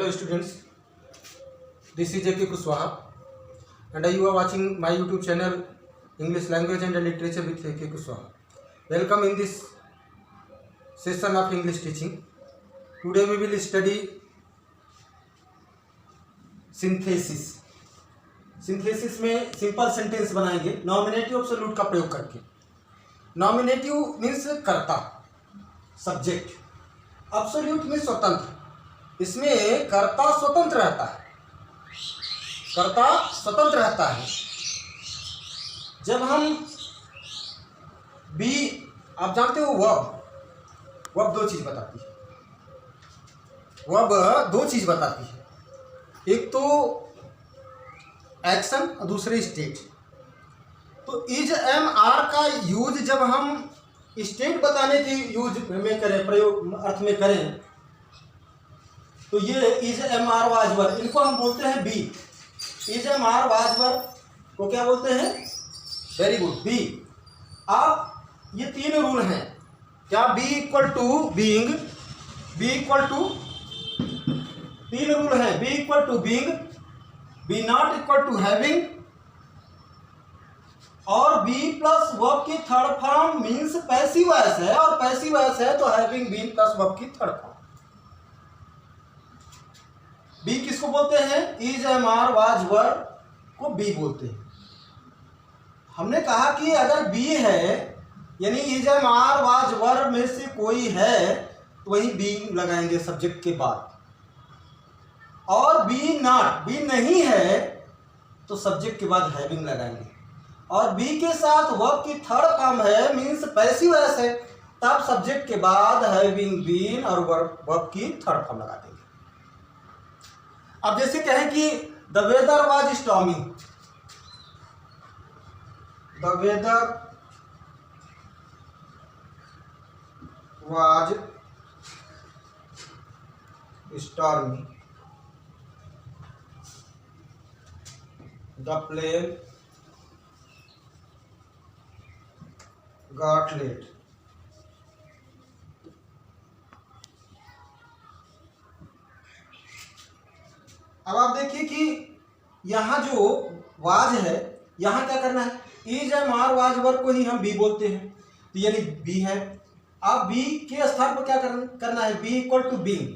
Hello students, this is J.K. Kushwaha and you are watching my YouTube channel English Language and Literature with J.K. Kushwaha. Welcome in this session of English teaching. Today we will study synthesis. Synthesis में simple sentence बनाएंगे nominative absolute का प्रयोग करके. Nominative means कर्ता, subject. Absolute means स्वतंत्र. इसमें कर्ता स्वतंत्र रहता है. कर्ता स्वतंत्र रहता है. जब हम बी, आप जानते हो वर्ब दो चीज बताती है. वर्ब दो चीज बताती है, एक तो एक्शन और दूसरे स्टेट. तो इज एम आर का यूज जब हम स्टेट बताने की यूज में करें, प्रयोग अर्थ में करें, तो ये is am are was were, इनको हम बोलते हैं be. Is am are was were को क्या बोलते हैं? Very good, be. अब ये तीन रूल हैं. क्या? Be equal to being, be equal to, तीन रूल हैं. Be equal to being, be not equal to having, और बी प्लस वर्ब की third form means passive voice है, और पैसिव वॉइस है तो हैविंग बीन प्लस वर्ब की third form. Be किसको बोलते हैं? Is am are was were को बी बोलते हैं. हमने कहा कि अगर बी है यानी is am are was were में से कोई है तो वही बी लगाएंगे सब्जेक्ट के बाद, और बी नॉट, बी नहीं है तो सब्जेक्ट के बाद हैविंग लगाएंगे. और बी के साथ वर्ब की थर्ड फॉर्म है मीन्स पैसिव वॉइस है, तब सब्जेक्ट के बाद हैविंग बीन और वर्ब की थर्ड फॉर्म लगा देंगे. अब जैसे कहें कि the weather was stormy, the weather was stormy, the plane got late. अब आप देखिए कि यहां जो वाज है, यहां क्या करना है? Is am are was were को ही हम बी बोलते हैं, तो यानी बी है. अब बी के स्थान पर क्या करना है? बी इक्वल टू बीइंग,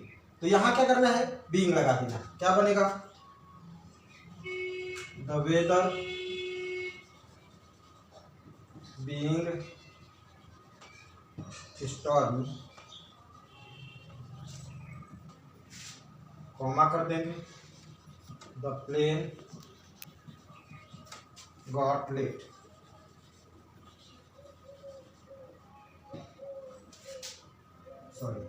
तो यहां क्या करना है? बीइंग लगा देना. क्या बनेगा? The weather being stormy, comma कर देंगे, the plane got late. Sorry,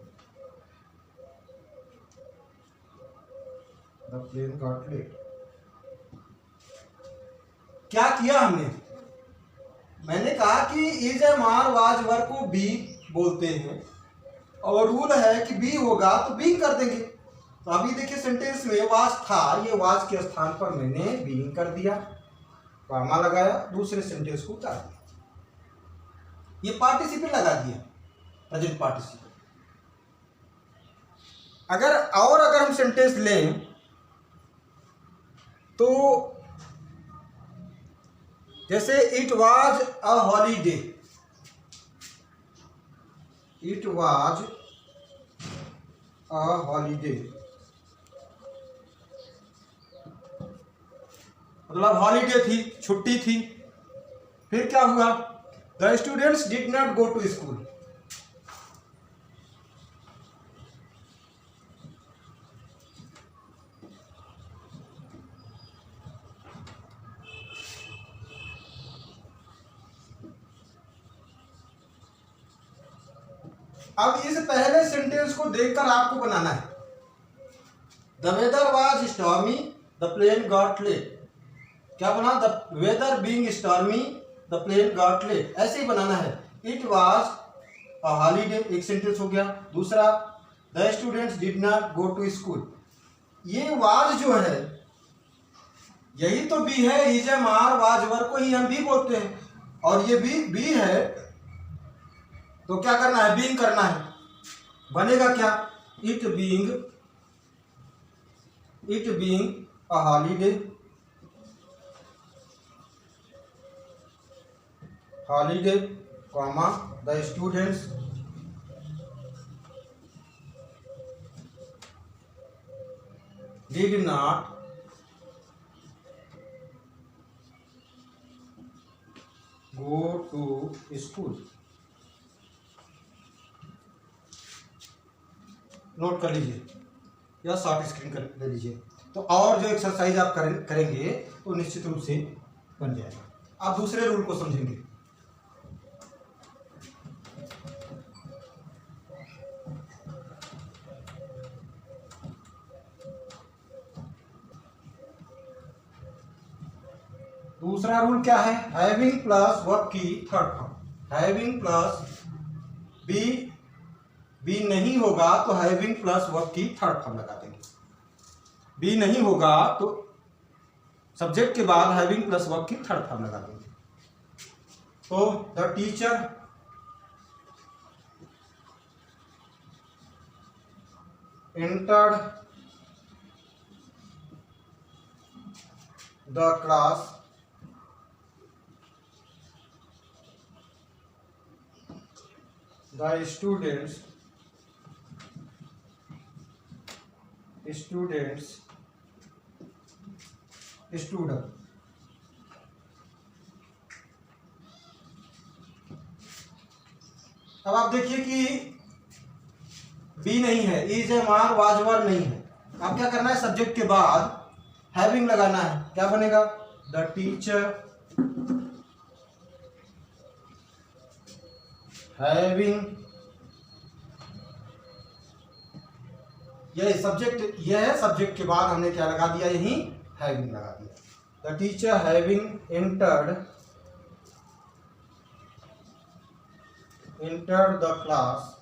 the plane got late. क्या किया हमने? मैंने कहा कि is am are was were को बी बोलते हैं, और रूल है कि बी होगा तो बी कर देंगे. तो अभी देखिए सेंटेंस में वाज था, ये वाज के स्थान पर मैंने बीइंग कर दिया, कॉमा लगाया, दूसरे सेंटेंस को उतार दिया. ये पार्टिसिपल लगा दिया, प्रेजेंट पार्टिसिपल. अगर हम सेंटेंस लें तो जैसे it was a holiday, it was a holiday, मतलब हॉलीडे थी, छुट्टी थी. फिर क्या हुआ? The students did not go to school. अब इस पहले सेंटेंस को देखकर आपको बनाना है. The weather was stormy, the plane got late. क्या बना? The weather being stormy, the plane got late. ऐसे ही बनाना है. इट वाज अ हॉलीडे, एक सेंटेंस हो गया. दूसरा, the students did not go to school. ये वाज जो है यही तो बी है. Is am are was were को ही हम बी बोलते हैं, और ये बी है तो क्या करना है? बीइंग करना है. बनेगा क्या? It being it being a holiday, holiday comma the students did not go to school. Note कर लीजिए या शॉर्ट स्क्रीन कर ले लीजिए। तो और जो एक्सरसाइज आप करेंगे तो निश्चित रूप से बन जाएगा। आप दूसरे रूल को समझेंगे। दूसरा रूल क्या है? हैविंग प्लस वर्ब की third form. Having plus be नहीं होगा तो हैविंग प्लस वर्ब की थर्ड फॉर्म लगा देंगे। बी नहीं होगा तो सब्जेक्ट के बाद हैविंग प्लस वर्ब की थर्ड फॉर्म लगा देंगे। तो the teacher entered the class the students stood up। अब आप देखिए कि बी नहीं है, is am are was were नहीं है। आप क्या करना है? सब्जेक्ट के बाद हैविंग लगाना है। क्या बनेगा? द टीचर हैविंग, यह है सब्जेक्ट के बाद हमने क्या लगा दिया? यही हैविंग लगा दिया। The teacher having entered the class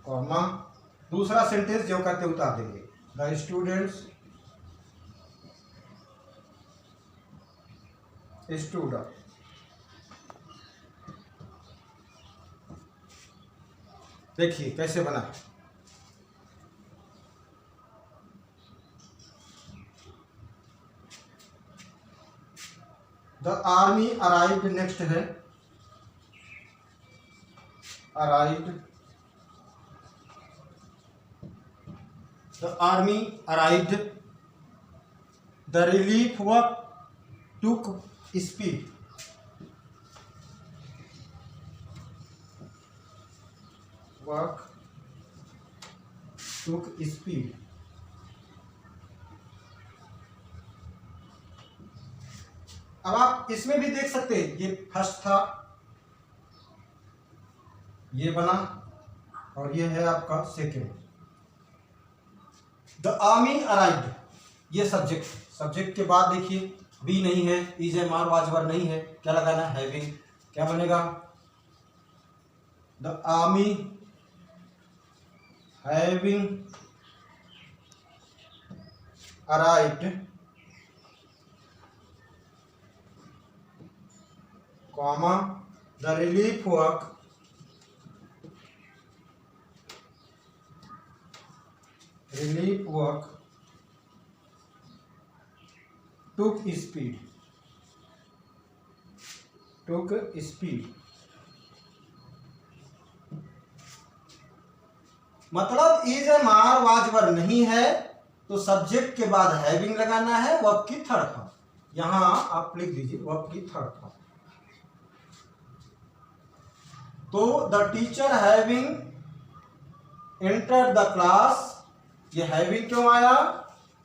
comma दूसरा सेंटेंस जो करते उतार देंगे। The students stood up. देखिए कैसे बना। द आर्मी अराइव्ड, नेक्स्ट है arrived. The army arrived, the relief work took speed. Work took speed. अब आप इसमें भी देख सकते हैं, ये फर्स्ट था, ये बना, और ये है आपका सेकेंड। द आर्मी अराइव्ड, ये सब्जेक्ट के बाद देखिए बी नहीं है, is am are was were नहीं है, क्या लगाना है? हैविंग। क्या बनेगा? The army having arrived comma the relief work took speed. मतलब is am are was were नहीं है तो सब्जेक्ट के बाद हैविंग लगाना है, वर्ब की थर्ड फॉर्म। यहां आप लिख दीजिए वर्ब की थर्ड फॉर्म। तो the teacher having entered the class, ये हैविंग क्यों आया?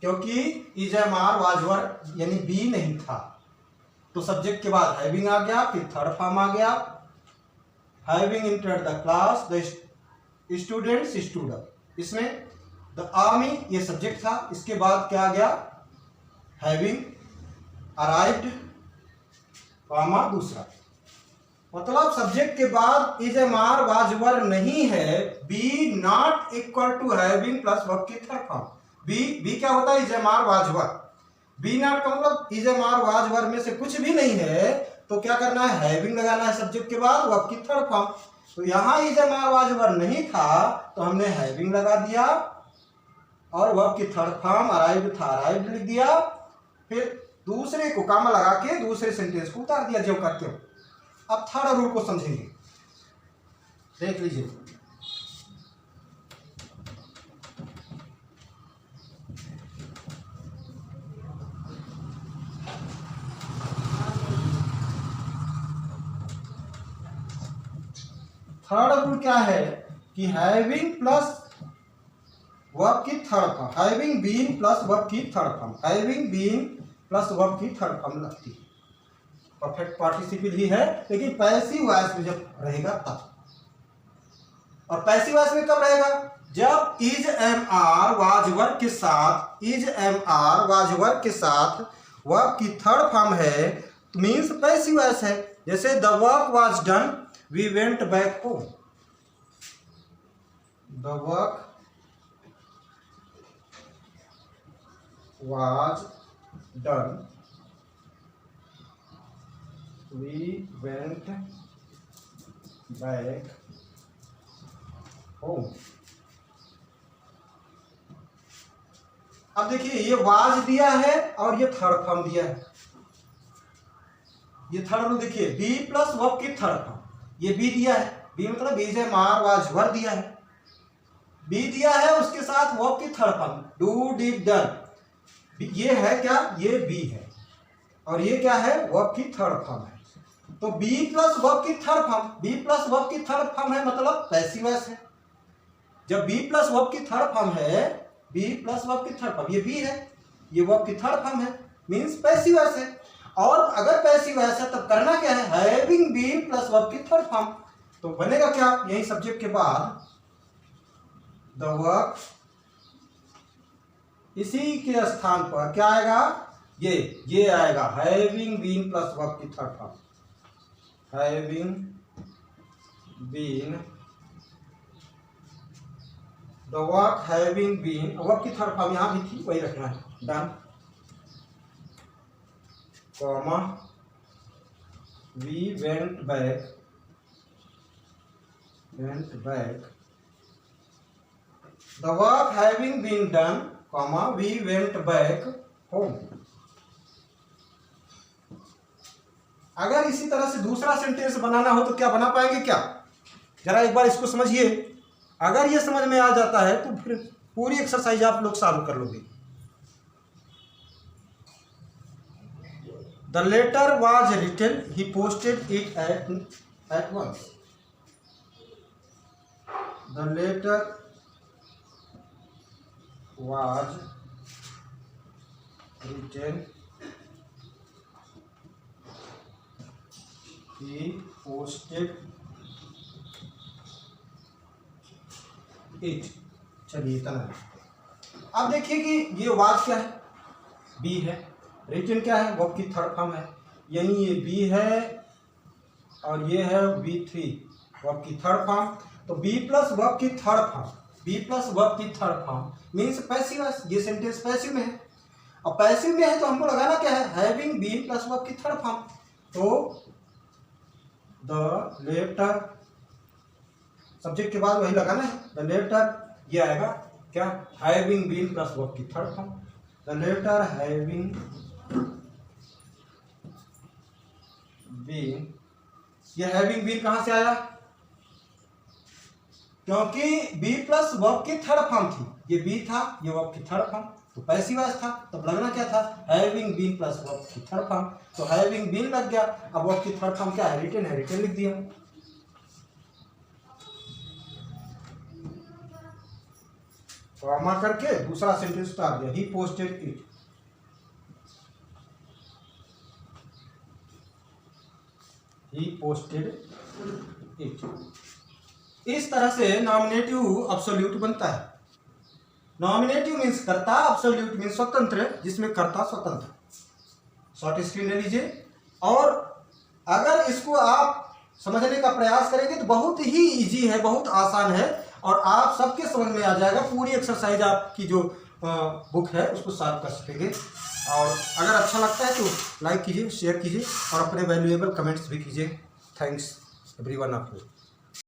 क्योंकि is am are was were यानी बी नहीं था, तो सब्जेक्ट के बाद हैविंग आ गया, फिर थर्ड फॉर्म आ गया। Having entered the class the students stood up. इसमें द आर्मी ये सब्जेक्ट था, इसके बाद क्या आ गया? हैविंग अराइव्ड कॉमा दूसरा। मतलब सब्जेक्ट के बाद is am are was were नहीं है, be not equal to having plus verb की थर्ड फॉर्म। बी क्या होता है? Is am are was were. Be not का मतलब is am are was were में से कुछ भी नहीं है, तो क्या करना है? हैविंग लगाना है सब्जेक्ट के बाद, वर्ब की थर्ड फॉर्म। तो यहां is am are was were नहीं था तो हमने हैविंग लगा दिया, और वर्ब की थर्ड फॉर्म अराइव्ड था, अराइव्ड लिख दिया, फिर दूसरे को कामा लगा के दूसरे सेंटेंस को उतार दिया, जो करते हो। अब थर्ड रूल को समझेंगे, देख लीजिए। थर्ड रूल क्या है कि हैविंग प्लस वर्ब की third form, having been plus verb की third form, having been plus verb की थर्ड फॉर्म लगती है। परफेक्ट पार्टिसिपल ही है, लेकिन पैसिव वॉइस में जब रहेगा तब। और पैसिव वॉइस में कब रहेगा? जब is am are was verb के साथ, is am are was verb के साथ वर्ब की थर्ड फॉर्म है, तो मीन्स पैसिव वॉइस है। जैसे the work was done, we went back home. The work was done, we went back home। अब देखिए, ये वाज दिया है और ये थर्ड फॉर्म दिया है। ये थर्ड रूल देखिए, बी प्लस वर्ब की थर्ड फॉर्म, ये बी दिया है, बी मतलब is am are was verb दिया है, बी दिया है, उसके साथ वर्ब की third form do did done. ये है क्या? ये बी है, और ये क्या है? वर्ब की थर्ड फॉर्म है। तो बी प्लस वर्ब की third form, be plus verb की थर्ड फॉर्म है मतलब पैसिव वॉइस है। जब बी प्लस वर्ब की थर्ड फॉर्म है, बी प्लस वर्ब की थर्ड फॉर्म, ये बी है, ये वर्ब की थर्ड फॉर्म है, मींस पैसिव वॉइस है। और अगर पैसिव वॉइस है तब करना क्या है? हैविंग बीन प्लस वर्ब की थर्ड फॉर्म। तो बनेगा क्या? यही सब्जेक्ट के बाद द वर्क, इसी के स्थान पर क्या आएगा? ये आएगा हैविंग बीन प्लस वर्ब की third form, having been, the work having been, verb की थर्ड फॉर्म यहां भी थी, वही रखना है, done, comma we went back the work having been done, comma we went back home. अगर इसी तरह से दूसरा सेंटेंस बनाना हो तो क्या बना पाएंगे क्या? जरा एक बार इसको समझिए। अगर ये समझ में आ जाता है तो फिर पूरी एक्सरसाइज आप लोग सॉल्व कर लोगे। The letter was written, he posted it at once. The letter was written, he posted it। चलिए इतना है। अब देखिए कि ये वाज क्या है? बी है। रिटन क्या है? वर्ब की थर्ड फॉर्म है, यानी ये बी है और ये है B3 वर्ब की थर्ड फॉर्म। तो बी प्लस वर्ब की third form, be plus verb की third form means passive voice. ये सेंटेंस पैसिव में है, और पैसिव में है तो हमको लगाना क्या है? हैविंग बीन प्लस वर्ब की थर्ड फॉर्म। तो द लेटर, सब्जेक्ट के बाद वही लगाना है, द लेटर, ये आएगा क्या? हैविंग बीन प्लस वर्ब की third form. The letter having been, ये हैविंग बीन कहां से आया? क्योंकि बी प्लस वर्ब की थर्ड फॉर्म थी, ये बी था, ये वर्ब की थर्ड फॉर्म, तो पैसिव वॉइस था, तब लगना क्या था? हैविंग बीन प्लस वर्ब की थर्ड फॉर्म। तो हैविंग बीन लग गया। अब वर्ब की थर्ड फॉर्म क्या है? रिटन है, रिटन लिख दिया। कॉमा करके दूसरा सेंटेंस उतार दिया, ही posted it. He posted it. इस तरह से नॉमिनेटिव अब्सोल्यूट बनता है। नॉमिनेटिव मीन्स कर्ता, अब्सोल्यूट मीन्स स्वतंत्र, जिसमें कर्ता स्वतंत्र। शॉर्ट स्क्रीन ले लीजिए। और अगर इसको आप समझने का प्रयास करेंगे तो बहुत ही इजी है, बहुत आसान है, और आप सबके समझ में आ जाएगा। पूरी एक्सरसाइज आपकी जो बुक है उसको सॉल्व कर सकेंगे। और अगर अच्छा लगता है तो लाइक कीजिए, शेयर कीजिए और अपने वैल्यूएबल कमेंट्स भी कीजिए। Thanks everyone of you.